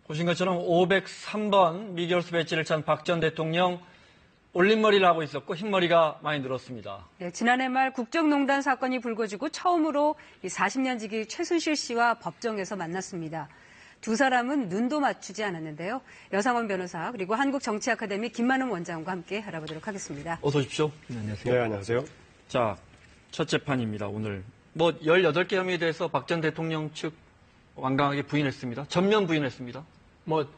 보신 것처럼 503번 미결수 배지를 찬 박 전 대통령 올림머리를 하고 있었고 흰머리가 많이 늘었습니다. 네, 지난해 말 국정농단 사건이 불거지고 처음으로 40년 지기 최순실 씨와 법정에서 만났습니다. 두 사람은 눈도 맞추지 않았는데요. 여상원 변호사 그리고 한국정치아카데미 김만웅 원장과 함께 알아보도록 하겠습니다. 어서 오십시오. 네, 안녕하세요. 네, 안녕하세요. 자, 첫 재판입니다. 오늘 18개 혐의에 대해서 박 전 대통령 측 완강하게 부인했습니다. 전면 부인했습니다.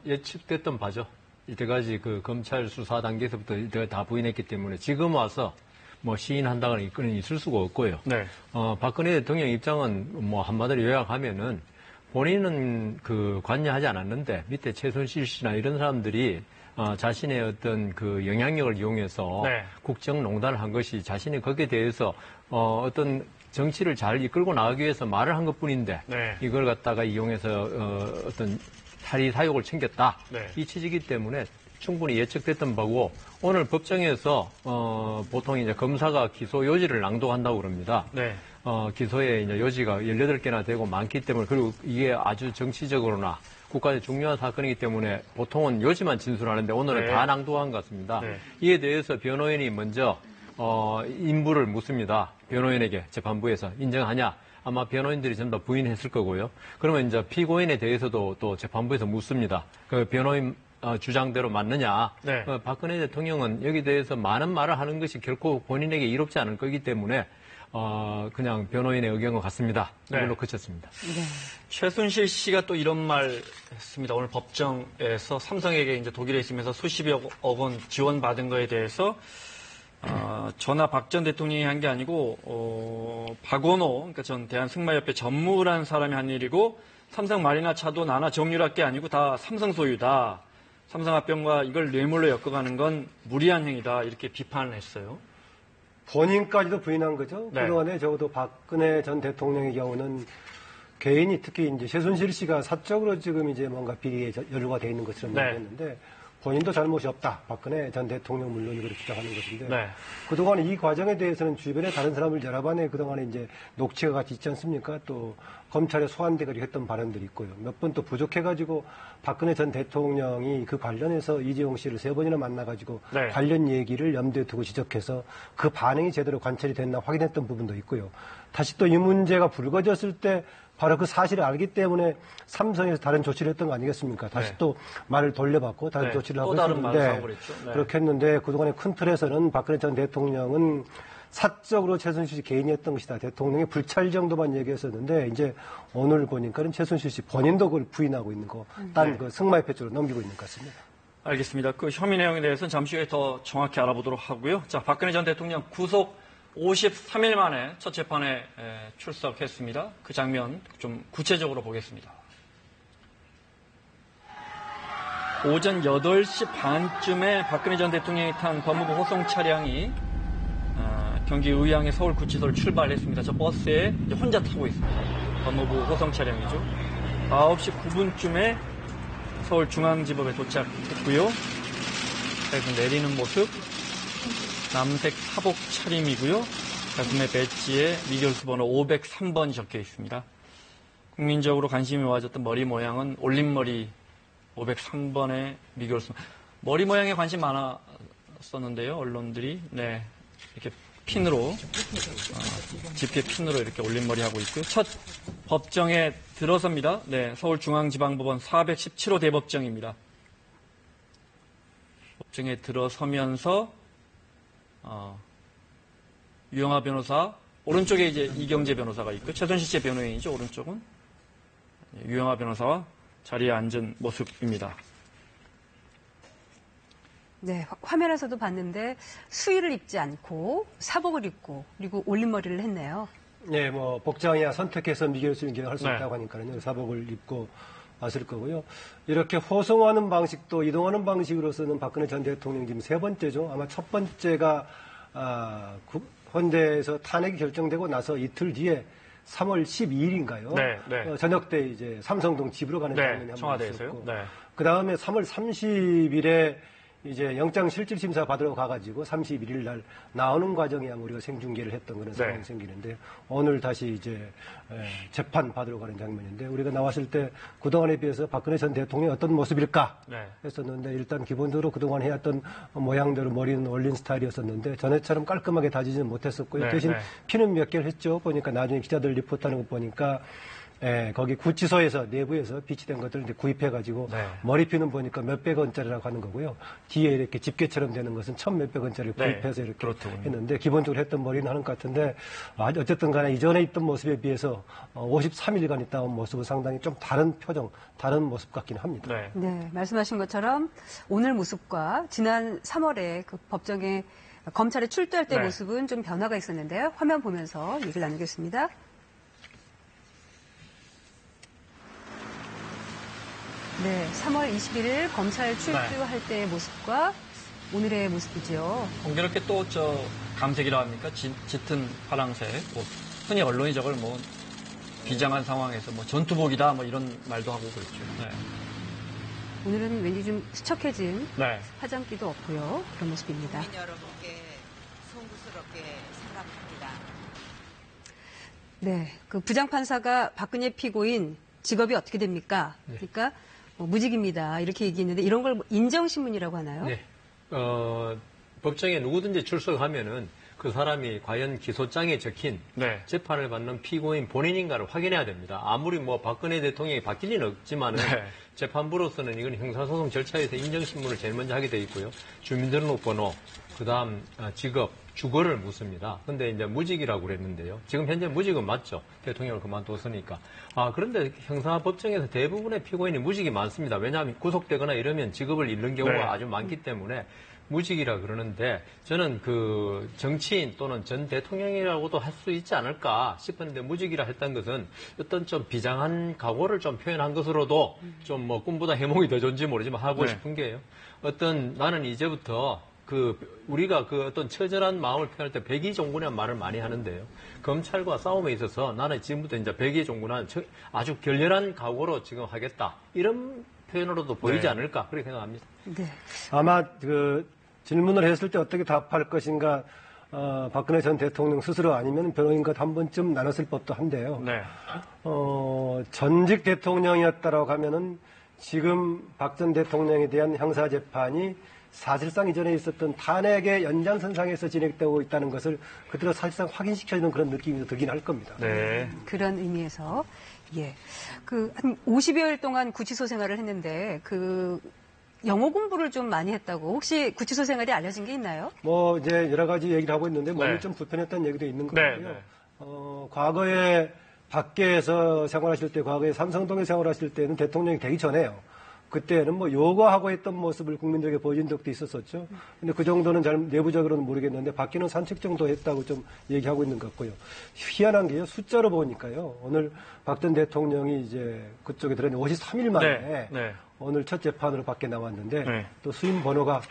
예측됐던 바죠. 이때까지 그 검찰 수사 단계에서부터 이때가 다 부인했기 때문에 지금 와서 시인한다거나 이건은 있을 수가 없고요. 네. 박근혜 대통령 입장은 한마디로 요약하면은 본인은 관여하지 않았는데 밑에 최순실 씨나 이런 사람들이 자신의 어떤 그 영향력을 이용해서 네. 국정농단을 한 것이 자신이 거기에 대해서 어떤 정치를 잘 이끌고 나가기 위해서 말을 한 것뿐인데 네. 이걸 갖다가 이용해서 어떤 탈의 사욕을 챙겼다. 네. 이 취지이기 때문에 충분히 예측됐던 바고 오늘 법정에서 보통 이제 검사가 기소 요지를 낭독한다고 그럽니다. 네. 기소에 이제 요지가 18개나 되고 많기 때문에 그리고 이게 아주 정치적으로나 국가의 중요한 사건이기 때문에 보통은 요지만 진술하는데 오늘은 네. 다 낭독한 것 같습니다. 네. 이에 대해서 변호인이 먼저 인부를 묻습니다. 변호인에게 재판부에서 인정하냐? 아마 변호인들이 전부 다 부인했을 거고요. 그러면 이제 피고인에 대해서도 또 재판부에서 묻습니다. 그 변호인 주장대로 맞느냐? 네. 박근혜 대통령은 여기에 대해서 많은 말을 하는 것이 결코 본인에게 이롭지 않을 거기 때문에 그냥 변호인의 의견과 같습니다. 이걸로 네. 그쳤습니다. 네. 최순실 씨가 또 이런 말 했습니다. 오늘 법정에서 삼성에게 이제 독일에 있으면서 수십억 원 지원받은 거에 대해서 전화 박 전 대통령이 한 게 아니고 박원호, 그러니까 전 대한승마협회 전무라는 사람이 한 일이고 삼성 말이나 차도 나나 정유할 게 아니고 다 삼성 소유다. 삼성합병과 이걸 뇌물로 엮어가는 건 무리한 행위다. 이렇게 비판을 했어요. 본인까지도 부인한 거죠. 네. 그동안에 적어도 박근혜 전 대통령의 경우는 개인이 특히 이제 최순실 씨가 사적으로 지금 이제 뭔가 비리에 연루가 돼 있는 것처럼 네. 얘기했는데 본인도 잘못이 없다. 박근혜 전 대통령 물론이 그렇게 주장하는 것인데 네. 그동안 이 과정에 대해서는 주변에 다른 사람을 여러 번에 그동안에 이제 녹취가 같이 있지 않습니까? 또 검찰에 소환돼가지고 했던 발언들이 있고요. 몇 번 또 부족해가지고 박근혜 전 대통령이 그 관련해서 이재용 씨를 3번이나 만나가지고 네. 관련 얘기를 염두에 두고 지적해서 그 반응이 제대로 관찰이 됐나 확인했던 부분도 있고요. 다시 또 이 문제가 불거졌을 때 바로 그 사실을 알기 때문에 삼성에서 다른 조치를 했던 거 아니겠습니까? 다시 네. 또 말을 돌려받고 다른 네. 조치를 또 하고 다른 말을 하고 했는데 그랬죠. 네. 그렇게 했는데 그동안의 큰 틀에서는 박근혜 전 대통령은 사적으로 최순실 씨 개인이 했던 것이다. 대통령의 불찰 정도만 얘기했었는데 이제 오늘 보니까는 최순실 씨 본인도 그걸 부인하고 있는 거, 딴 그 승마협회 쪽으로 넘기고 있는 것 같습니다. 알겠습니다. 그 혐의 내용에 대해서는 잠시 후에 더 정확히 알아보도록 하고요. 자, 박근혜 전 대통령 구속 53일 만에 첫 재판에 출석했습니다. 그 장면 좀 구체적으로 보겠습니다. 오전 8시 반쯤에 박근혜 전 대통령이 탄 법무부 호송 차량이 경기 의왕의 서울구치소를 출발했습니다. 저 버스에 이제 혼자 타고 있습니다. 법무부 호송 차량이죠. 9시 9분쯤에 서울중앙지법에 도착했고요. 그래서 내리는 모습, 남색 사복 차림이고요. 가슴에 배지에 미결수 번호 503번이 적혀 있습니다. 국민적으로 관심이 모아졌던 머리 모양은 올림머리 503번의 미결수. 머리 모양에 관심 많았었는데요. 언론들이. 네. 이렇게 핀으로, 집게 핀으로 이렇게 올림머리 하고 있고요. 첫 법정에 들어섭니다. 네. 서울중앙지방법원 417호 대법정입니다. 법정에 들어서면서 유영하 변호사, 오른쪽에 이제 이경재 변호사가 있고, 최순실 씨의 변호인이죠, 오른쪽은. 유영하 변호사와 자리에 앉은 모습입니다. 네, 화면에서도 봤는데 수의를 입지 않고 사복을 입고 그리고 올림머리를 했네요. 네, 복장이야 선택해서 미결수 인계를 할 수 네. 있다고 하니까요. 사복을 입고 왔을 거고요. 이렇게 호송하는 방식도 이동하는 방식으로서는 박근혜 전 대통령 지금 3번째죠. 아마 첫 번째가 헌대에서 탄핵이 결정되고 나서 이틀 뒤에 3월 12일인가요? 네, 네. 저녁 때 이제 삼성동 집으로 가는 네, 장면이 한번 청와대에서요. 있었고, 네. 그 다음에 3월 30일에 이제 영장실질심사 받으러 가가지고 31일 날 나오는 과정에 우리가 생중계를 했던 그런 상황이 생기는데 오늘 다시 이제 재판 받으러 가는 장면인데 우리가 나왔을 때 그동안에 비해서 박근혜 전 대통령이 어떤 모습일까 했었는데 일단 기본적으로 그동안 해왔던 모양대로 머리는 올린 스타일이었었는데 전에처럼 깔끔하게 다지지는 못했었고요. 대신 피는 몇 개를 했죠. 보니까 나중에 기자들 리포트하는 거 보니까 거기 구치소에서 내부에서 비치된 것들을 이제 구입해가지고 머리피는 보니까 몇백 원짜리라고 하는 거고요. 뒤에 이렇게 집게처럼 되는 것은 천 몇백 원짜리 구입해서 이렇게 했는데 기본적으로 했던 머리는 하는 것 같은데 어쨌든 간에 이전에 있던 모습에 비해서 53일간 있다 온 모습은 상당히 좀 다른 표정, 다른 모습 같긴 합니다. 네, 말씀하신 것처럼 오늘 모습과 지난 3월에 그 법정에 검찰에 출두할 때 모습은 좀 변화가 있었는데요. 화면 보면서 얘기를 나누겠습니다. 네, 3월 21일 검찰 출두할 때의 모습과 오늘의 모습이죠. 공교롭게 또 감색이라 합니까? 짙은 파랑색. 뭐 흔히 언론이 저걸 뭐 비장한 상황에서 뭐 전투복이다 뭐 이런 말도 하고 그랬죠. 오늘은 왠지 좀 수척해진 화장기도 없고요. 그런 모습입니다. 국민 여러분께 송구스럽게 사과합니다. 네, 그 부장판사가 박근혜 피고인 직업이 어떻게 됩니까? 그러니까 무직입니다. 이렇게 얘기했는데 이런 걸 인정신문이라고 하나요? 네. 법정에 누구든지 출석하면은 그 사람이 과연 기소장에 적힌 재판을 받는 피고인 본인인가를 확인해야 됩니다. 아무리 뭐 박근혜 대통령이 바뀔 리는 없지만은 재판부로서는 이건 형사소송 절차에서 인정신문을 제일 먼저 하게 돼 있고요. 주민등록번호, 그다음 직업, 주거를 묻습니다. 근데 이제 무직이라고 그랬는데요. 지금 현재 무직은 맞죠. 대통령을 그만뒀으니까. 그런데 형사법정에서 대부분의 피고인이 무직이 많습니다. 왜냐하면 구속되거나 이러면 직업을 잃는 경우가 아주 많기 때문에 무직이라 그러는데 저는 그 정치인 또는 전 대통령이라고도 할 수 있지 않을까 싶었는데 무직이라 했던 것은 어떤 좀 비장한 각오를 좀 표현한 것으로도 좀 뭐 꿈보다 해몽이 더 좋은지 모르지만 하고 싶은 게요. 나는 이제부터 우리가 어떤 처절한 마음을 표현할 때 백의종군이라는 말을 많이 하는데요. 검찰과 싸움에 있어서 나는 지금부터 이제 백의종군한 아주 결렬한 각오로 지금 하겠다. 이런 표현으로도 보이지 않을까 그렇게 생각합니다. 네. 아마 질문을 했을 때 어떻게 답할 것인가 박근혜 전 대통령 스스로 아니면 변호인과 한 번쯤 나눴을 법도 한데요. 전직 대통령이었다라고 하면은 지금 박 전 대통령에 대한 형사재판이 사실상 이전에 있었던 탄핵의 연장선상에서 진행되고 있다는 것을 그대로 사실상 확인시켜주는 그런 느낌이 들긴 할 겁니다. 그런 의미에서 한 50여일 동안 구치소 생활을 했는데 영어 공부를 좀 많이 했다고 혹시 구치소 생활이 알려진 게 있나요? 뭐 이제 여러 가지 얘기를 하고 있는데 몸이 좀 불편했다는 얘기도 있는 것 같고요. 과거에 밖에서 생활하실 때, 과거에 삼성동에 생활하실 때는 대통령이 되기 전에요. 그때는 뭐 요구하고 했던 모습을 국민들에게 보여준 적도 있었었죠. 근데 그 정도는 잘 내부적으로는 모르겠는데 밖에는 산책 정도 했다고 좀 얘기하고 있는 것 같고요. 희한한 게요. 숫자로 보니까요. 오늘 박 전 대통령이 이제 그쪽에 들어있는 53일 만에 오늘 첫 재판으로 밖에 나왔는데 또 수임 번호가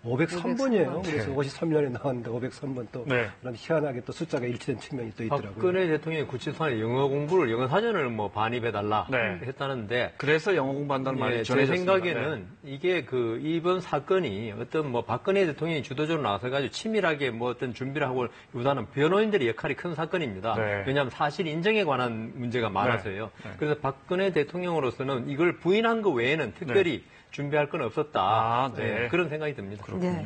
503번이에요. 그래서 53년에 나왔는데 503번 또 그런 희한하게 또 숫자가 일치된 측면이 또 있더라고요. 박근혜 대통령이 구치소에 영어 사전을 뭐 반입해달라 했다는데 그래서 영어 공부한다는 말이 제 생각에는 이게 이번 사건이 어떤 뭐 박근혜 대통령이 주도적으로 나서가지고 치밀하게 뭐 어떤 준비를 하고 보다는 변호인들의 역할이 큰 사건입니다. 왜냐하면 사실 인정에 관한 문제가 많아서요. 그래서 박근혜 대통령으로서는 이걸 부인한 것 외에는 특별히 준비할 건 없었다. 그런 생각이 듭니다. 네.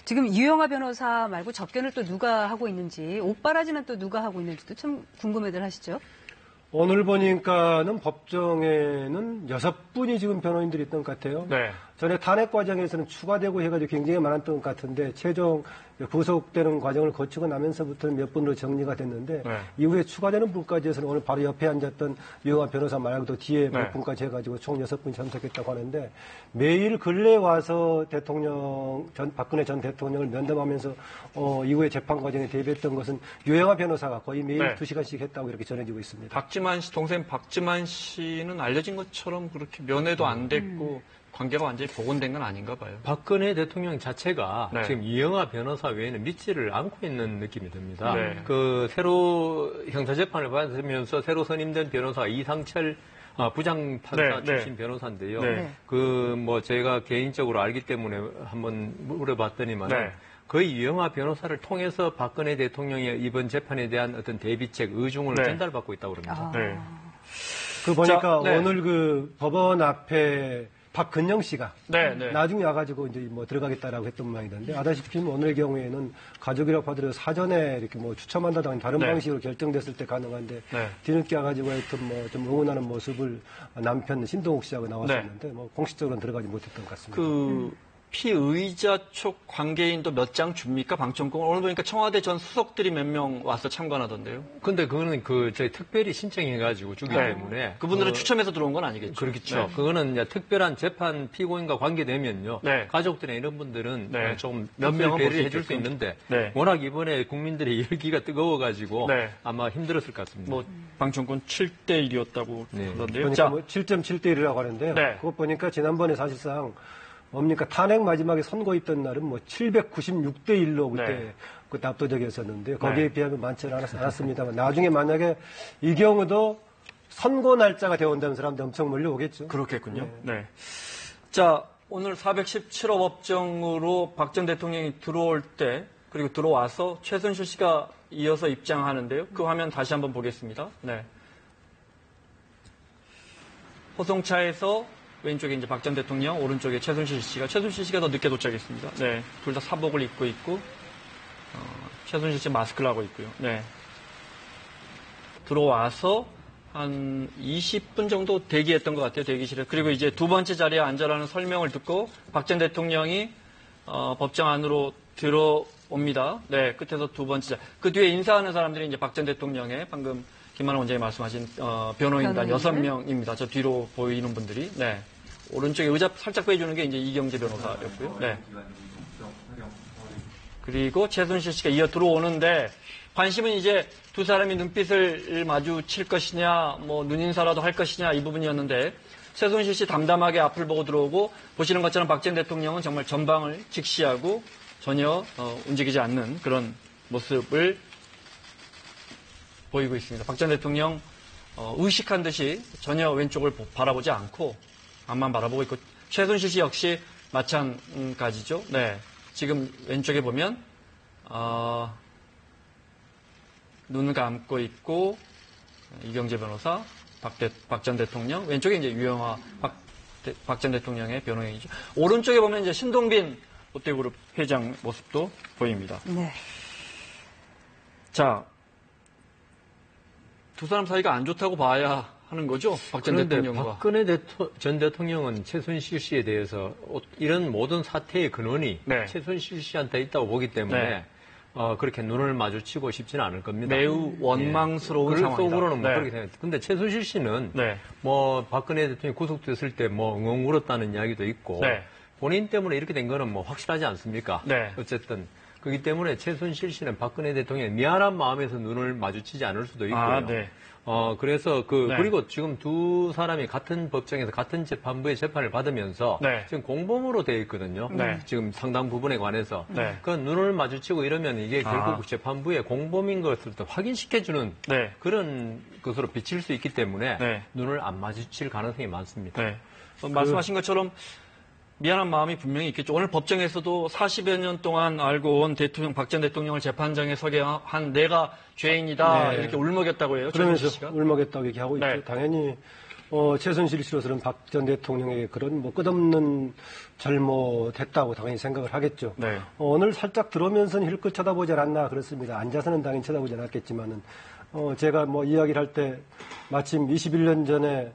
지금 유영하 변호사 말고 접견을 또 누가 하고 있는지, 옥바라지는 또 누가 하고 있는지도 참 궁금해들 하시죠? 오늘 보니까는 법정에는 6분이 지금 변호인들이 있던 것 같아요. 전에 탄핵 과정에서는 추가되고 해가지고 굉장히 많았던 것 같은데 최종 구속되는 과정을 거치고 나면서부터는 몇 분으로 정리가 됐는데 이후에 추가되는 분까지 해서는 오늘 바로 옆에 앉았던 유영하 변호사 말고도 뒤에 몇 분까지 해가지고 총 6분이 참석했다고 하는데 매일 근래 와서 박근혜 전 대통령을 면담하면서 이후에 재판 과정에 대비했던 것은 유영하 변호사가 거의 매일 2시간씩 했다고 이렇게 전해지고 있습니다. 동생 박지만 씨는 알려진 것처럼 그렇게 면회도 안 됐고 관계가 완전히 복원된 건 아닌가 봐요. 박근혜 대통령 자체가 지금 유영하 변호사 외에는 믿지를 않고 있는 느낌이 듭니다. 새로 형사재판을 받으면서 새로 선임된 변호사 이상철 부장판사 네, 출신 네. 변호사인데요. 네. 제가 개인적으로 알기 때문에 한번 물어봤더니만 네. 거의 유영하 변호사를 통해서 박근혜 대통령의 이번 재판에 대한 어떤 대비책, 의중을 네. 전달받고 있다고 그럽니다. 네. 그 보니까 자, 네. 오늘 그 법원 앞에 박근영 씨가 네, 네. 나중에 와가지고 이제 뭐 들어가겠다라고 했던 모양이던데 아다시피 오늘 경우에는 가족이라고 하더라도 사전에 이렇게 뭐 추첨한다든가 다른 네. 방식으로 결정됐을 때 가능한데 네. 뒤늦게 와가지고 하여튼 뭐 좀 응원하는 모습을 남편 신동욱 씨하고 나왔었는데 뭐 공식적으로는 들어가지 못했던 것 같습니다. 그 피의자 쪽 관계인도 몇 장 줍니까? 방청권. 오늘 보니까 청와대 전 수석들이 몇 명 와서 참관하던데요. 근데 그거는 저희 특별히 신청해가지고 주기 네. 때문에. 그분들은 추첨해서 들어온 건 아니겠죠. 그렇죠. 네. 그거는 이제 특별한 재판 피고인과 관계되면요. 네. 가족들이나 이런 분들은 네. 좀 몇 명은 배려를 볼수 해줄 수 있게끔. 있는데 네. 워낙 이번에 국민들의 열기가 뜨거워가지고 네. 아마 힘들었을 것 같습니다. 뭐 방청권 7대 1이었다고 네. 그러던데요. 보니까 뭐 7.7대 1이라고 하는데요. 네. 그것 보니까 지난번에 사실상 뭡니까 탄핵 마지막에 선고했던 날은 뭐 796대 1로 그때 네. 그때 압도적이었었는데 거기에 네. 비하면 많지는 않았습니다만 나중에 만약에 이 경우도 선고 날짜가 되어온다는 사람들 엄청 몰려오겠죠. 그렇겠군요. 네. 자, 오늘 417호 법정으로 박 전 대통령이 들어올 때 그리고 들어와서 최순실 씨가 이어서 입장하는데요. 그 화면 다시 한번 보겠습니다. 네. 호송차에서 왼쪽에 이제 박 전 대통령, 오른쪽에 최순실 씨가 더 늦게 도착했습니다. 네. 둘 다 사복을 입고 있고, 최순실 씨 마스크를 하고 있고요. 네. 들어와서 한 20분 정도 대기했던 것 같아요, 대기실에. 그리고 이제 두 번째 자리에 앉아라는 설명을 듣고 박 전 대통령이 법정 안으로 들어옵니다. 네, 끝에서 두 번째 자리. 그 뒤에 인사하는 사람들이 이제 박 전 대통령의 방금 김만호 원장이 말씀하신 변호인단 변호인들. 6명입니다. 저 뒤로 보이는 분들이. 네. 오른쪽에 의자 살짝 빼주는 게 이제 이경재 변호사였고요. 네. 그리고 최순실 씨가 이어 들어오는데 관심은 이제 두 사람이 눈빛을 마주칠 것이냐, 뭐 눈인사라도 할 것이냐 이 부분이었는데 최순실 씨 담담하게 앞을 보고 들어오고 보시는 것처럼 박 전 대통령은 정말 전방을 직시하고 전혀 움직이지 않는 그런 모습을 보이고 있습니다. 박 전 대통령 의식한 듯이 전혀 왼쪽을 바라보지 않고 앞만 바라보고 있고 최순실 씨 역시 마찬가지죠. 네, 지금 왼쪽에 보면 눈을 감고 있고 이경재 변호사, 박 전 대통령, 왼쪽에 이제 유영하 박 전 대통령의 변호인이죠. 오른쪽에 보면 이제 신동빈 롯데그룹 회장 모습도 보입니다. 네. 자, 두 사람 사이가 안 좋다고 봐야 하는 거죠? 박 전 그런데 대통령과. 박근혜 전 대통령은 최순실 씨에 대해서 이런 모든 사태의 근원이 네. 최순실 씨한테 있다고 보기 때문에 네. 그렇게 눈을 마주치고 싶지는 않을 겁니다. 매우 원망스러운 그럴 상황이다. 속으로는 뭐 네. 그렇게 생각해요. 근데 최순실 씨는 네. 뭐 박근혜 대통령이 구속됐을 때 뭐 엉엉 울었다는 이야기도 있고 네. 본인 때문에 이렇게 된 거는 뭐 확실하지 않습니까? 네. 어쨌든 그렇기 때문에 최순실 씨는 박근혜 대통령의 미안한 마음에서 눈을 마주치지 않을 수도 있고요. 아, 네. 그래서 네. 그리고 지금 두 사람이 같은 법정에서 같은 재판부의 재판을 받으면서 네. 지금 공범으로 되어 있거든요. 네. 지금 상당 부분에 관해서. 네. 그 눈을 마주치고 이러면 이게 결국 아. 재판부의 공범인 것을 또 확인시켜주는 네. 그런 것으로 비칠 수 있기 때문에 네. 눈을 안 마주칠 가능성이 많습니다. 네. 말씀하신 것처럼 미안한 마음이 분명히 있겠죠. 오늘 법정에서도 40여 년 동안 알고 온 박 전 대통령을 재판장에 서게 한 내가 죄인이다 네. 이렇게 울먹였다고 해요. 그러면서 최순실 씨가. 울먹였다고 얘기하고 네. 있죠. 당연히 최순실 씨로서는 박 전 대통령에게 그런 뭐 끝없는 잘못했다고 당연히 생각을 하겠죠. 네. 오늘 살짝 들어오면서는 힐끗 쳐다보지 않았나 그렇습니다. 앉아서는 당연히 쳐다보지 않았겠지만은 제가 뭐 이야기를 할 때 마침 21년 전에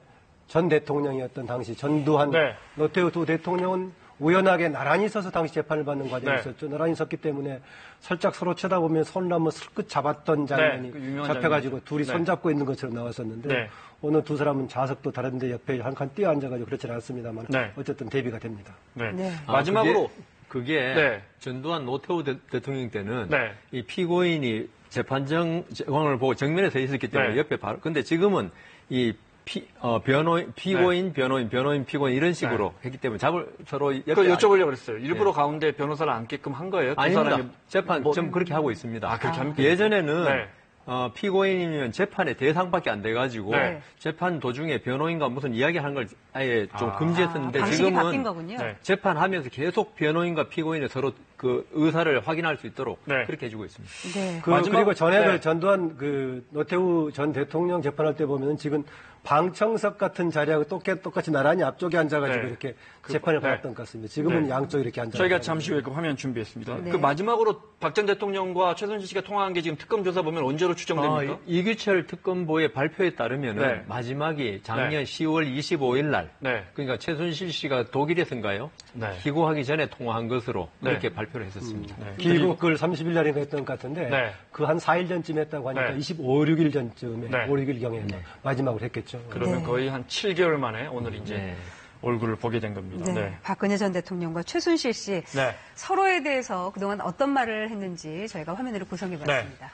전 대통령이었던 당시 전두환 네. 노태우 두 대통령은 우연하게 나란히 서서 당시 재판을 받는 과정이 네. 있었죠. 나란히 섰기 때문에 살짝 서로 쳐다보면 손을 한번 슬끗 잡았던 장면이 그 유명한 잡혀가지고 장면이죠. 둘이 네. 손잡고 있는 것처럼 나왔었는데 네. 오늘 두 사람은 좌석도 다른데 옆에 한 칸 뛰어 앉아가지고 그렇지는 않습니다만 네. 어쨌든 대비가 됩니다. 네. 네. 마지막으로 그게 네. 전두환 노태우 대통령 때는 네. 이 피고인이 재판정을 보고 정면에 서 있었기 때문에 네. 옆에 바로 근데 지금은 이 피고인, 변호인, 피고인 이런 식으로 했기 때문에 서로 옆에 그 여쭤보려고 그랬어요. 일부러 가운데 변호사를 앉게끔 한 거예요? 두 아닙니다. 사람이 재판 뭐- 좀 그렇게 하고 있습니다. 아, 그렇게 합니까? 예전에는 네. 피고인이면 재판의 대상밖에 안 돼가지고 네. 재판 도중에 변호인과 무슨 이야기하는 걸 아예 좀 금지했었는데 방식이 바뀐 지금은 거군요. 네. 재판하면서 계속 변호인과 피고인이 서로 그 의사를 확인할 수 있도록 네. 그렇게 해주고 있습니다. 네. 그리고 전에 네. 전두환 노태우 전 대통령 재판할 때 보면 지금 방청석 같은 자리하고 똑같이 나란히 앞쪽에 앉아가지고 네. 이렇게 재판을 네. 받았던 것 같습니다. 지금은 네. 양쪽 이렇게 앉아. 저희가 잠시 후에 그 화면 준비했습니다. 네. 그 마지막으로 박 전 대통령과 최순실 씨가 통화한 게 지금 특검 조사 보면 언제로 추정됩니까? 이규철 특검보의 발표에 따르면은 네. 마지막이 작년 네. 10월 25일 날, 네. 그러니까 최순실 씨가 독일에서인가요? 네. 귀국하기 전에 통화한 것으로 네. 그렇게 발표를 했었습니다. 네. 귀국을 30일 날인가 했던 것 같은데 네. 그 한 4일 전쯤 했다고 하니까 네. 25, 6일 전쯤에 네. 5, 6일경에 마지막으로 했겠죠. 그러면 네. 거의 한 7개월 만에 오늘 이제 네. 얼굴을 보게 된 겁니다. 네. 박근혜 전 대통령과 최순실 씨 네. 서로에 대해서 그동안 어떤 말을 했는지 저희가 화면으로 네. 구성해봤습니다.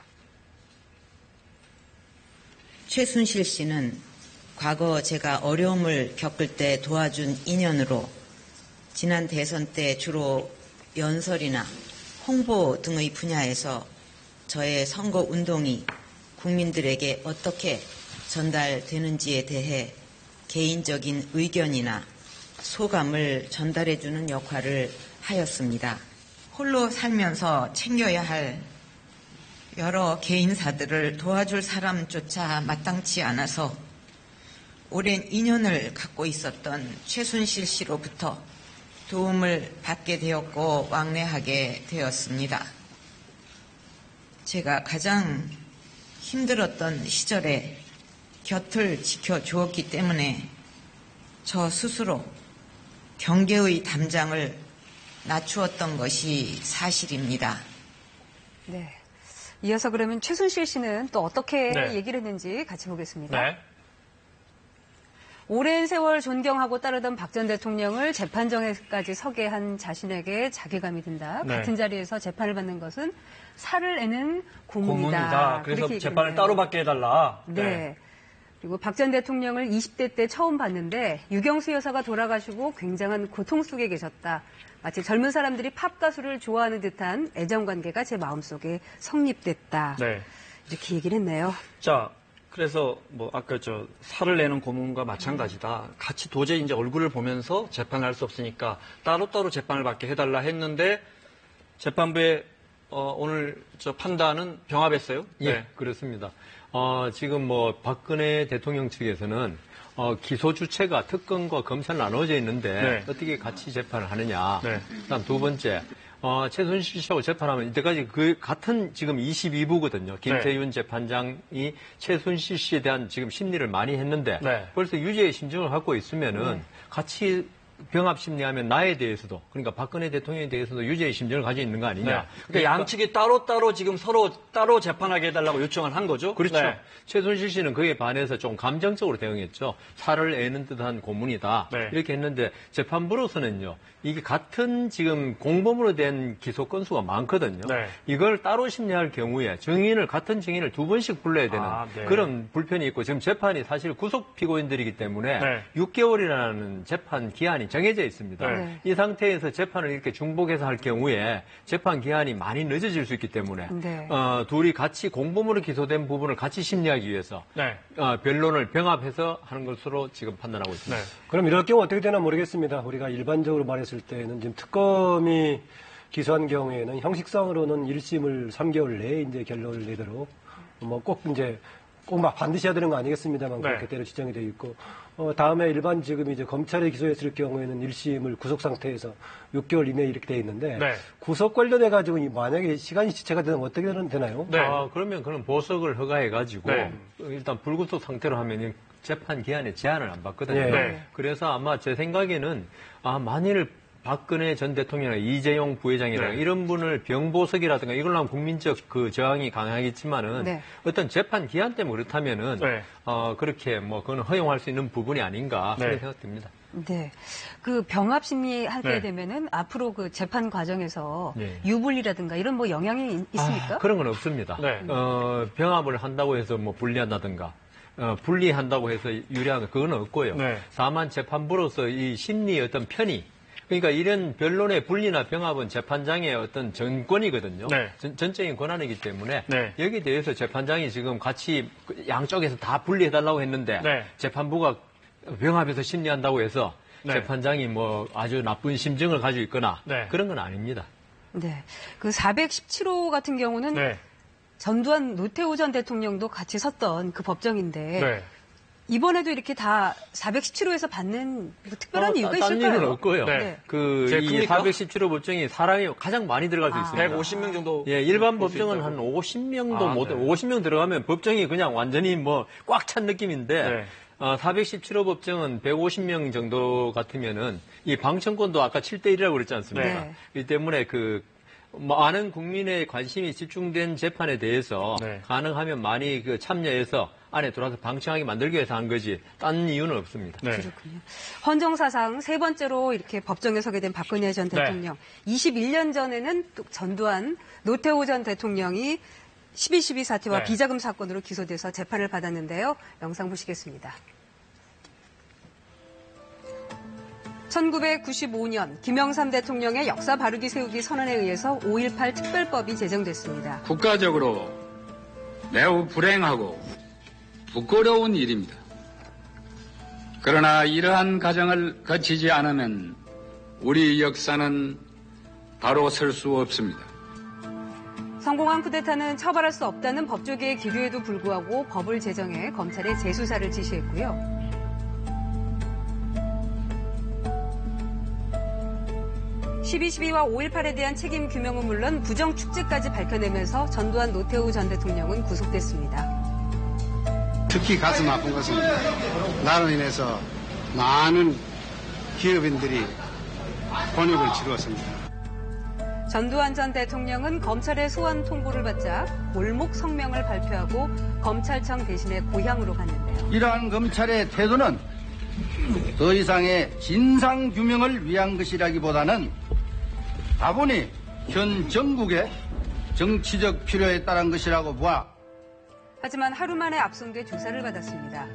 최순실 씨는 과거 제가 어려움을 겪을 때 도와준 인연으로 지난 대선 때 주로 연설이나 홍보 등의 분야에서 저의 선거 운동이 국민들에게 어떻게 전달되는지에 대해 개인적인 의견이나 소감을 전달해주는 역할을 하였습니다. 홀로 살면서 챙겨야 할 여러 개인사들을 도와줄 사람조차 마땅치 않아서 오랜 인연을 갖고 있었던 최순실 씨로부터 도움을 받게 되었고 왕래하게 되었습니다. 제가 가장 힘들었던 시절에 곁을 지켜주었기 때문에 저 스스로 경계의 담장을 낮추었던 것이 사실입니다. 네. 이어서 그러면 최순실 씨는 또 어떻게 네. 얘기를 했는지 같이 보겠습니다. 네. 오랜 세월 존경하고 따르던 박 전 대통령을 재판정에까지 서게 한 자신에게 자괴감이 든다. 네. 같은 자리에서 재판을 받는 것은 살을 애는 고문이다. 고문이다. 그래서 그렇게 재판을 얘기했네요. 따로 받게 해달라. 네. 그리고 박 전 대통령을 20대 때 처음 봤는데 유경수 여사가 돌아가시고 굉장한 고통 속에 계셨다. 마치 젊은 사람들이 팝 가수를 좋아하는 듯한 애정관계가 제 마음속에 성립됐다. 네. 이렇게 얘기를 했네요. 자, 그래서 뭐 아까 살을 내는 고문과 마찬가지다. 같이 도저히 이제 얼굴을 보면서 재판을 할 수 없으니까 따로따로 재판을 받게 해달라 했는데 재판부의 오늘 판단은 병합했어요. 예, 그렇습니다. 지금 박근혜 대통령 측에서는 기소 주체가 특검과 검찰 나눠져 있는데 네. 어떻게 같이 재판을 하느냐. 네. 그다음 두 번째, 최순실 씨하고 재판하면 이때까지 그 같은 지금 22부거든요. 김태윤 재판장이 최순실 씨에 대한 지금 심리를 많이 했는데 네. 벌써 유죄의 심정을 갖고 있으면은 같이 병합 심리하면 나에 대해서도 그러니까 박근혜 대통령에 대해서도 유죄의 심정을 가지고 있는 거 아니냐. 네. 그러니까 양측이 따로따로 지금 서로 따로 재판하게 해달라고 요청을 한 거죠? 그렇죠. 네. 최순실 씨는 그에 반해서 좀 감정적으로 대응했죠. 살을 애는 듯한 고문이다. 네. 이렇게 했는데 재판부로서는요. 이게 같은 지금 공범으로 된 기소 건수가 많거든요. 네. 이걸 따로 심리할 경우에 같은 증인을 두 번씩 불러야 되는 네. 그런 불편이 있고 지금 재판이 사실 구속 피고인들이기 때문에 네. 6개월이라는 재판 기한이 정해져 있습니다. 네. 이 상태에서 재판을 이렇게 중복해서 할 경우에 재판 기한이 많이 늦어질 수 있기 때문에 네. 둘이 같이 공범으로 기소된 부분을 같이 심리하기 위해서 네. 변론을 병합해서 하는 것으로 지금 판단하고 있습니다. 네. 그럼 이럴 경우 어떻게 되나 모르겠습니다. 우리가 일반적으로 말했을 때는 지금 특검이 기소한 경우에는 형식상으로는 1심을 3개월 내에 이제 결론을 내도록 꼭 반드시 해야 되는 거 아니겠습니다만 네. 그렇게 때로 지정이 되어 있고 다음에 일반 지금 이제 검찰에 기소했을 경우에는 1심을 구속 상태에서 6개월 이내에 이렇게 되어 있는데 네. 구속 관련해 가지고 만약에 시간이 지체가 되면 어떻게 되나요? 네. 그러면 그런 보석을 허가해가지고 네. 일단 불구속 상태로 하면 재판 기한에 제한을 안 받거든요. 네. 그래서 아마 제 생각에는 만일 박근혜 전 대통령이나 이재용 부회장이라든가 네. 이런 분을 병보석이라든가 이걸로 하면 국민적 그 저항이 강하겠지만은 네. 어떤 재판 기한 때문에 그렇다면은 네. 그렇게 그건 허용할 수 있는 부분이 아닌가 네. 그런 생각됩니다. 네. 그 병합 심리 하게 네. 되면은 앞으로 그 재판 과정에서 네. 유불리라든가 이런 영향이 있습니까? 그런 건 없습니다. 네. 병합을 한다고 해서 불리한다든가 분리한다고 해서 유리한 그건 없고요. 네. 다만 재판부로서 이 심리의 어떤 편의 그러니까 이런 변론의 분리나 병합은 재판장의 어떤 전권이거든요. 네. 전적인 권한이기 때문에 네. 여기에 대해서 재판장이 지금 같이 양쪽에서 다 분리해달라고 했는데 네. 재판부가 병합해서 심리한다고 해서 네. 재판장이 뭐 아주 나쁜 심정을 가지고 있거나 네. 그런 건 아닙니다. 네. 그 417호 같은 경우는 네. 전두환 노태우 전 대통령도 같이 섰던 그 법정인데 네. 이번에도 이렇게 다 417호에서 받는 뭐 특별한 이유가 딴 있을까요? 일은 없고요. 네. 이 큽니까? 417호 법정이 사람이 가장 많이 들어갈 수 있습니다. 150명 정도. 예, 일반 법정은 한 50명도 못, 네. 50명 들어가면 법정이 그냥 완전히 뭐 꽉 찬 느낌인데, 네. 417호 법정은 150명 정도 같으면은 이 방청권도 아까 7대1이라고 그랬지 않습니까? 네. 이 때문에 많은 국민의 관심이 집중된 재판에 대해서 네. 가능하면 많이 참여해서 안에 들어와서 방청하게 만들기 위해서 한 거지, 딴 이유는 없습니다. 네. 그렇군요. 헌정사상 세 번째로 이렇게 법정에 서게 된 박근혜 전 네. 대통령. 21년 전에는 또 전두환, 노태우 전 대통령이 12.12 사태와 네. 비자금 사건으로 기소돼서 재판을 받았는데요. 영상 보시겠습니다. 1995년 김영삼 대통령의 역사 바르기 세우기 선언에 의해서 5.18 특별법이 제정됐습니다. 국가적으로 매우 불행하고 부끄러운 일입니다. 그러나 이러한 과정을 거치지 않으면 우리 역사는 바로 설 수 없습니다. 성공한 쿠데타는 처벌할 수 없다는 법조계의 기류에도 불구하고 법을 제정해 검찰에 재수사를 지시했고요. 12.12와 5.18에 대한 책임 규명은 물론 부정 축제까지 밝혀내면서 전두환 노태우 전 대통령은 구속됐습니다. 특히 가슴 아픈 것은 나로 인해서 많은 기업인들이 곤욕을 치루었습니다. 전두환 전 대통령은 검찰의 소환 통보를 받자 골목 성명을 발표하고 검찰청 대신에 고향으로 갔는데요. 이러한 검찰의 태도는 더 이상의 진상 규명을 위한 것이라기보다는 다분히 현 정국의 정치적 필요에 따른 것이라고 보아. 하지만 하루 만에 압송돼 조사를 받았습니다.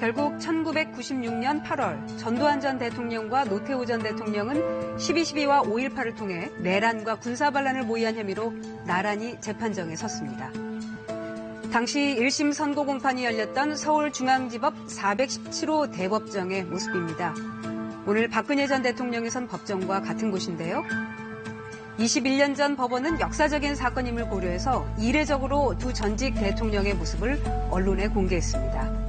결국 1996년 8월 전두환 전 대통령과 노태우 전 대통령은 12.12와 5.18을 통해 내란과 군사반란을 모의한 혐의로 나란히 재판정에 섰습니다. 당시 1심 선고 공판이 열렸던 서울중앙지법 417호 대법정의 모습입니다. 오늘 박근혜 전 대통령이 선 법정과 같은 곳인데요. 21년 전 법원은 역사적인 사건임을 고려해서 이례적으로 두 전직 대통령의 모습을 언론에 공개했습니다.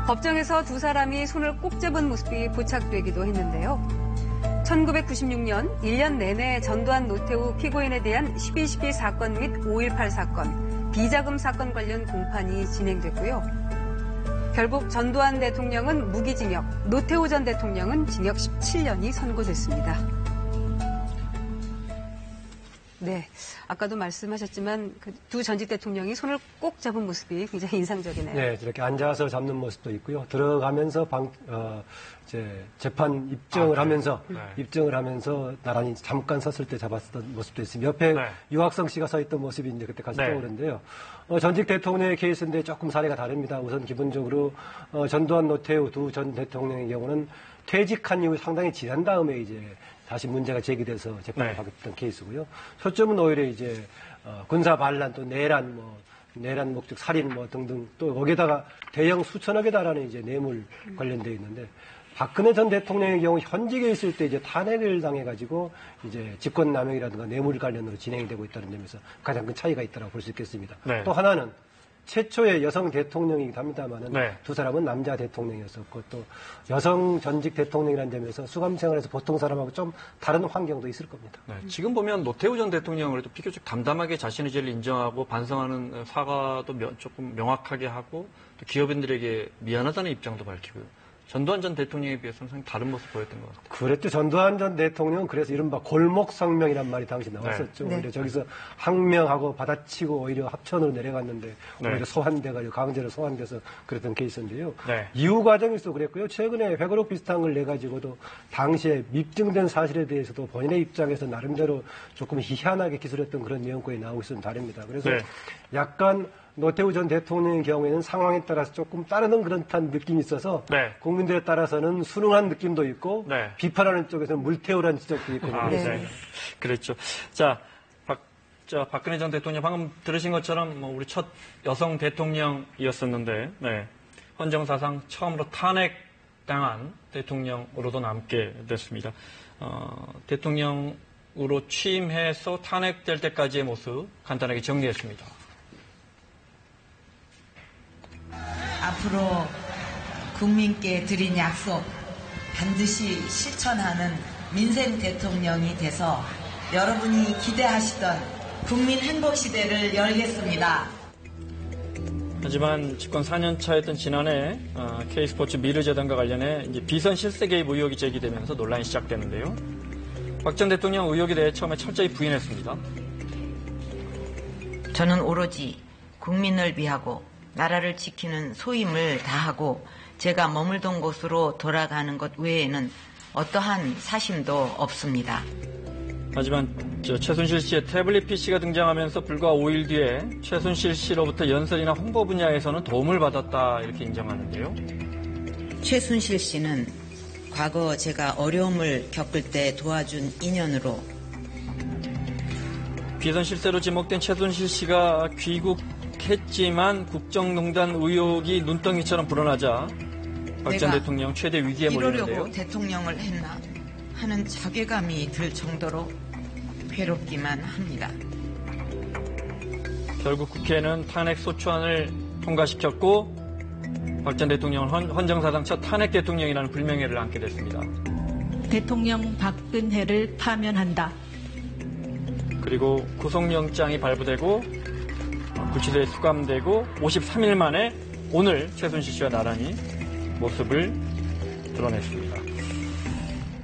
법정에서 두 사람이 손을 꼭 잡은 모습이 포착되기도 했는데요. 1996년 1년 내내 전두환 노태우 피고인에 대한 12.12 사건 및 5.18 사건, 비자금 사건 관련 공판이 진행됐고요. 결국 전두환 대통령은 무기징역, 노태우 전 대통령은 징역 17년이 선고됐습니다. 네, 아까도 말씀하셨지만 그 두 전직 대통령이 손을 꼭 잡은 모습이 굉장히 인상적이네요. 네, 저렇게 앉아서 잡는 모습도 있고요. 들어가면서 이제 재판 입증을 하면서 입증을 하면서 나란히 잠깐 섰을 때 잡았던 모습도 있습니다. 옆에 유학성 씨가 서 있던 모습이 이제 그때까지 떠오르는데요. 전직 대통령의 케이스인데 조금 사례가 다릅니다. 우선 기본적으로 전두환, 노태우 두 전 대통령의 경우는 퇴직한 이후 상당히 지난 다음에 이제 다시 문제가 제기돼서 재판을 받았던 케이스고요. 초점은 오히려 이제 군사 반란 또 내란 내란 목적 살인 등등 또 거기에다가 대형 수천억에 달하는 이제 뇌물 관련돼 있는데 박근혜 전 대통령의 경우 현직에 있을 때 이제 탄핵을 당해가지고 이제 직권남용이라든가 뇌물 관련으로 진행이 되고 있다는 점에서 가장 큰 차이가 있다고 볼 수 있겠습니다. 네. 또 하나는 최초의 여성 대통령이기도 합니다만은 네. 두 사람은 남자 대통령이었었고 또 여성 전직 대통령이라는 점에서 수감 생활에서 보통 사람하고 좀 다른 환경도 있을 겁니다. 네, 지금 보면 노태우 전 대통령은 그래도 비교적 담담하게 자신의 죄를 인정하고 반성하는 사과도 조금 명확하게 하고 또 기업인들에게 미안하다는 입장도 밝히고요. 전두환 전 대통령에 비해서는 상당히 다른 모습 보였던 것 같아요. 그랬죠. 전두환 전 대통령은 그래서 이른바 골목성명이란 말이 당시 나왔었죠. 네. 오히려 저기서 항명하고 받아치고 오히려 합천으로 내려갔는데 네. 오히려 소환돼가지고 강제로 소환돼서 그랬던 케이스인데요. 네. 이후 과정에서도 그랬고요. 최근에 회고록 비슷한 걸 내가지고도 당시에 입증된 사실에 대해서도 본인의 입장에서 나름대로 조금 희한하게 기술했던 그런 내용권이 나오고 있으면 다릅니다. 그래서 네. 약간 노태우 전 대통령의 경우에는 상황에 따라서 조금 따르는 그런 듯한 느낌이 있어서 네. 국민들에 따라서는 순응한 느낌도 있고 네. 비판하는 쪽에서는 물태우라는 지적도 있고 그렇습니다. 그랬죠. 자, 박근혜 전 대통령 방금 들으신 것처럼 뭐 우리 첫 여성 대통령이었었는데, 네. 헌정사상 처음으로 탄핵당한 대통령으로도 남게 됐습니다. 대통령으로 취임해서 탄핵될 때까지의 모습 간단하게 정리했습니다. 앞으로 국민께 드린 약속 반드시 실천하는 민생 대통령이 돼서 여러분이 기대하시던 국민 행복 시대를 열겠습니다. 하지만 집권 4년 차였던 지난해 K스포츠 미르재단과 관련해 이제 비선 실세 개입 의혹이 제기되면서 논란이 시작되는데요. 박 전 대통령 의혹에 대해 처음에 철저히 부인했습니다. 저는 오로지 국민을 위하고 나라를 지키는 소임을 다하고 제가 머물던 곳으로 돌아가는 것 외에는 어떠한 사심도 없습니다. 하지만 최순실 씨의 태블릿 PC가 등장하면서 불과 5일 뒤에 최순실 씨로부터 연설이나 홍보 분야에서는 도움을 받았다 이렇게 인정하는데요. 최순실 씨는 과거 제가 어려움을 겪을 때 도와준 인연으로 비선 실세로 지목된 최순실 씨가 귀국했지만 국정농단 의혹이 눈덩이처럼 불어나자 박 전 대통령 최대 위기에 몰리는데요. 이러려고 대통령을 했나 하는 자괴감이 들 정도로 괴롭기만 합니다. 결국 국회는 탄핵 소추안을 통과시켰고 박 전 대통령은 헌정사상 첫 탄핵 대통령이라는 불명예를 안게 됐습니다. 대통령 박근혜를 파면한다. 그리고 구속영장이 발부되고 구치소에 수감되고 53일 만에 오늘 최순실 씨와 나란히 모습을 드러냈습니다.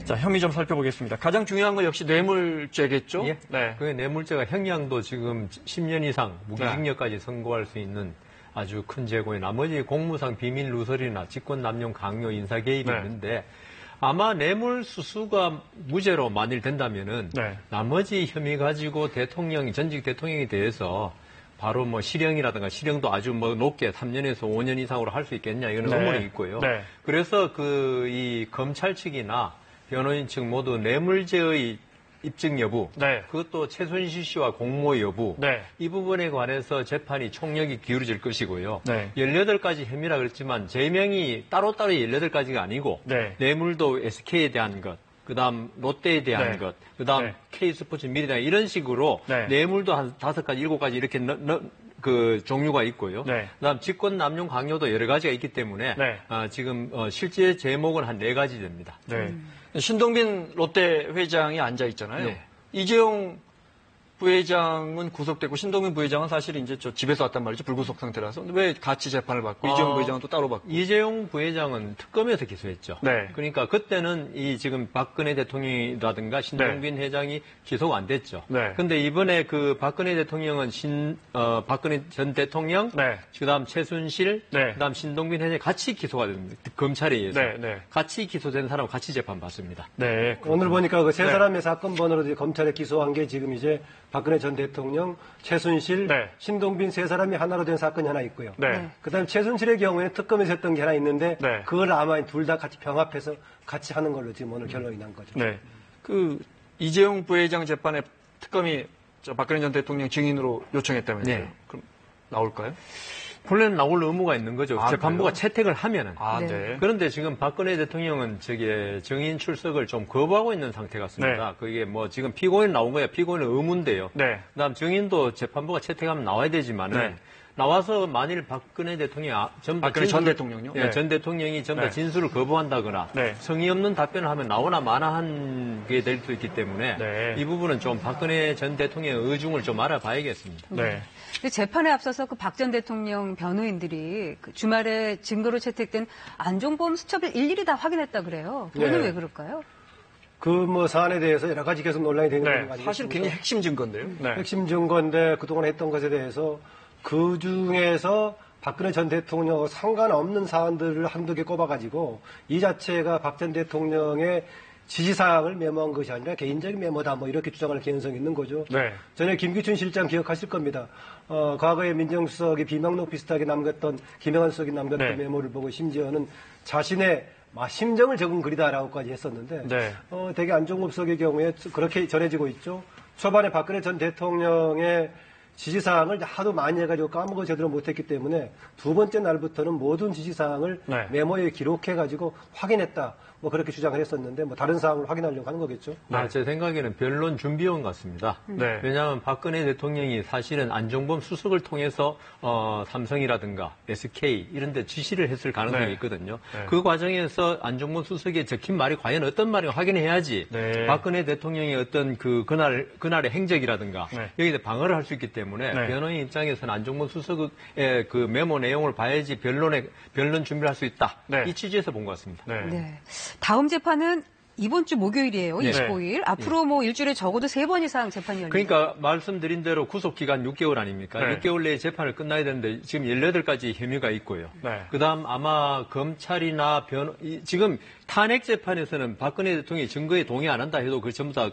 자, 혐의 좀 살펴보겠습니다. 가장 중요한 건 역시 뇌물죄겠죠? 예. 네. 그 뇌물죄가 형량도 지금 10년 이상 무기징역까지 선고할 수 있는 아주 큰 죄고요. 나머지 공무상 비밀 누설이나 직권남용 강요 인사 개입이 네. 있는데 아마 뇌물 수수가 무죄로 만일 된다면은 네. 나머지 혐의 가지고 전직 대통령에 대해서 바로 뭐 실형이라든가 실형도 아주 뭐 높게 3년에서 5년 이상으로 할 수 있겠냐 이거는 네. 의문이 있고요. 네. 그래서 이 검찰 측이나 변호인 측 모두 뇌물죄의 입증 여부, 네. 그것도 최순실 씨와 공모 여부, 네. 이 부분에 관해서 재판이 총력이 기울어질 것이고요. 네. 18가지 혐의라 그랬지만 제명이 따로따로 18가지가 아니고 네. 뇌물도 SK에 대한 것, 그다음 롯데에 대한 네. 것, 그다음 네. K스포츠 미래당 이런 식으로 네. 뇌물도 한 5가지, 7가지 이렇게 그 종류가 있고요. 네. 그다음 직권 남용 강요도 여러 가지가 있기 때문에 네. 지금 실제 제목은 한 4가지 됩니다. 네. 신동빈 롯데 회장이 앉아 있잖아요. 네. 이재용 부회장은 구속됐고 신동빈 부회장은 사실 이제 저 집에서 왔단 말이죠. 불구속 상태라서. 왜 같이 재판을 받고 이재용 부회장은 또 따로 받고. 이재용 부회장은 특검에서 기소했죠. 네. 그러니까 그때는 이 지금 박근혜 대통령이라든가 신동빈 회장이 기소가 안 됐죠. 네. 근데 이번에 그 박근혜 대통령은 박근혜 전 대통령, 네. 그다음 최순실, 네. 그다음 신동빈 회장이 같이 기소가 됩니다. 검찰에 의해서. 네, 네. 같이 기소된 사람 같이 재판 받습니다. 네. 오늘 보니까 그 세 네. 사람의 사건 번호로 검찰에 기소한 게 지금 이제 박근혜 전 대통령, 최순실, 네. 신동빈 세 사람이 하나로 된 사건이 하나 있고요. 네. 그다음 최순실의 경우에는 특검에서 했던 게 하나 있는데 네. 그걸 아마 둘 다 같이 병합해서 같이 하는 걸로 지금 오늘 결론이 난 거죠. 네. 그 이재용 부회장 재판에 특검이 박근혜 전 대통령 증인으로 요청했다면서요. 네. 그럼 나올까요? 본래는 나올 의무가 있는 거죠. 아, 재판부가 그래요? 채택을 하면은. 아, 네. 네. 그런데 지금 박근혜 대통령은 증인 출석을 좀 거부하고 있는 상태 같습니다. 네. 그게 뭐 지금 피고인 나온 거야. 피고인은 의무인데요. 네. 그다음 증인도 재판부가 채택하면 나와야 되지만은 네. 나와서 만일 박근혜 대통령이 박근혜 전 대통령요? 예, 네. 전 대통령이 전부 다 네. 진술을 거부한다거나 네. 성의 없는 답변을 하면 나오나 마나한 게 될 수 있기 때문에 네. 이 부분은 좀 박근혜 전 대통령의 의중을 좀 알아봐야겠습니다. 네. 근데 재판에 앞서서 그 박 전 대통령 변호인들이 그 주말에 증거로 채택된 안종범 수첩을 일일이 다 확인했다 그래요. 그거는 네. 왜 그럴까요? 그 뭐 사안에 대해서 여러 가지 계속 논란이 되는 거 네. 아니겠습니까? 사실 굉장히 핵심 증거인데요. 네. 핵심 증거인데 그동안 했던 것에 대해서 그 중에서 박근혜 전 대통령하고 상관없는 사안들을 한두 개 꼽아가지고 이 자체가 박 전 대통령의 지시사항을 메모한 것이 아니라 개인적인 메모다 뭐 이렇게 주장할 개연성이 있는 거죠. 네. 전에 김기춘 실장 기억하실 겁니다. 과거에 민정수석이 비명록 비슷하게 남겼던 김영환 수석이 남겼던 네. 메모를 보고 심지어는 자신의 심정을 적은 글이다라고까지 했었는데 네. 되게 안종범 수석의 경우에 그렇게 전해지고 있죠. 초반에 박근혜 전 대통령의 지시사항을 하도 많이 해가지고 까먹어 제대로 못했기 때문에 두 번째 날부터는 모든 지시사항을 네. 메모에 기록해가지고 확인했다. 뭐 그렇게 주장을 했었는데 뭐 다른 사항을 확인하려고 하는 거겠죠. 제 생각에는 변론 준비원 같습니다. 네. 왜냐하면 박근혜 대통령이 사실은 안종범 수석을 통해서 삼성이라든가 SK 이런 데 지시를 했을 가능성이 네. 있거든요. 네. 그 과정에서 안종범 수석이 적힌 말이 과연 어떤 말인가 확인해야지 네. 박근혜 대통령의 어떤 그날의 행적이라든가 네. 여기에 대해 방어를 할 수 있기 때문에 네. 변호인 입장에서는 안종범 수석의 그 메모 내용을 봐야지 변론 준비를 할 수 있다. 네. 이 취지에서 본 것 같습니다. 네. 네. 다음 재판은 이번 주 목요일이에요. 네. 25일. 앞으로 뭐 일주일에 적어도 3번 이상 재판이 열립니다. 그러니까 말씀드린 대로 구속기간 6개월 아닙니까? 네. 6개월 내에 재판을 끝나야 되는데 지금 18가지 혐의가 있고요. 네. 그다음 아마 검찰이나 지금 탄핵 재판에서는 박근혜 대통령이 증거에 동의 안 한다 해도 그 전부 다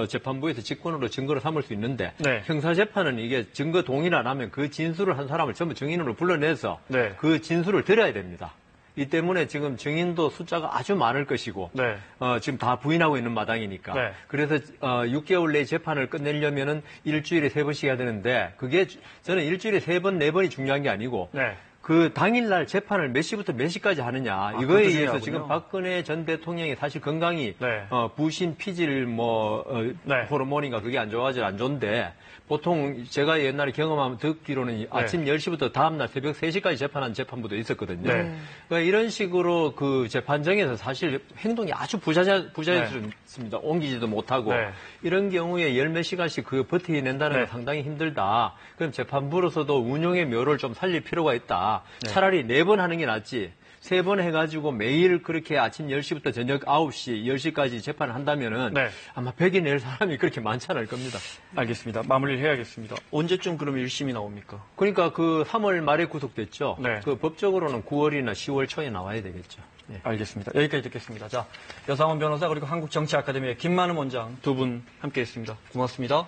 재판부에서 직권으로 증거를 삼을 수 있는데 네. 형사재판은 이게 증거 동의를 안 하면 그 진술을 한 사람을 전부 증인으로 불러내서 네. 그 진술을 들어야 됩니다. 이 때문에 지금 증인도 숫자가 아주 많을 것이고 네. 지금 다 부인하고 있는 마당이니까 네. 그래서 6개월 내에 재판을 끝내려면은 일주일에 3번씩 해야 되는데 그게 저는 일주일에 3번, 4번이 중요한 게 아니고 네. 그 당일날 재판을 몇 시부터 몇 시까지 하느냐 이거에 그것도 의해서 중요하군요. 지금 박근혜 전 대통령이 사실 건강이 네. 부신, 피질, 네. 호르몬인가 그게 안 좋아져 안 좋은데 보통 제가 옛날에 경험하면 듣기로는 아침 10시부터 다음날 새벽 3시까지 재판한 재판부도 있었거든요. 네. 그러니까 이런 식으로 그 재판정에서 사실 행동이 아주 부자연스럽습니다. 옮기지도 못하고 네. 이런 경우에 열 몇 시간씩 그 버티낸다는 네. 건 상당히 힘들다. 그럼 재판부로서도 운용의 묘를 좀 살릴 필요가 있다. 차라리 4번 하는 게 낫지. 3번 해가지고 매일 그렇게 아침 10시부터 저녁 9시, 10시까지 재판을 한다면은 네. 아마 100이 낼 사람이 그렇게 많지 않을 겁니다. 알겠습니다. 마무리를 해야겠습니다. 언제쯤 그럼 1심이 나옵니까? 그러니까 그 3월 말에 구속됐죠. 네. 그 법적으로는 9월이나 10월 초에 나와야 되겠죠. 예. 알겠습니다. 여기까지 듣겠습니다. 자, 여상원 변호사 그리고 한국정치아카데미의 김만음 원장 두 분 함께했습니다. 고맙습니다.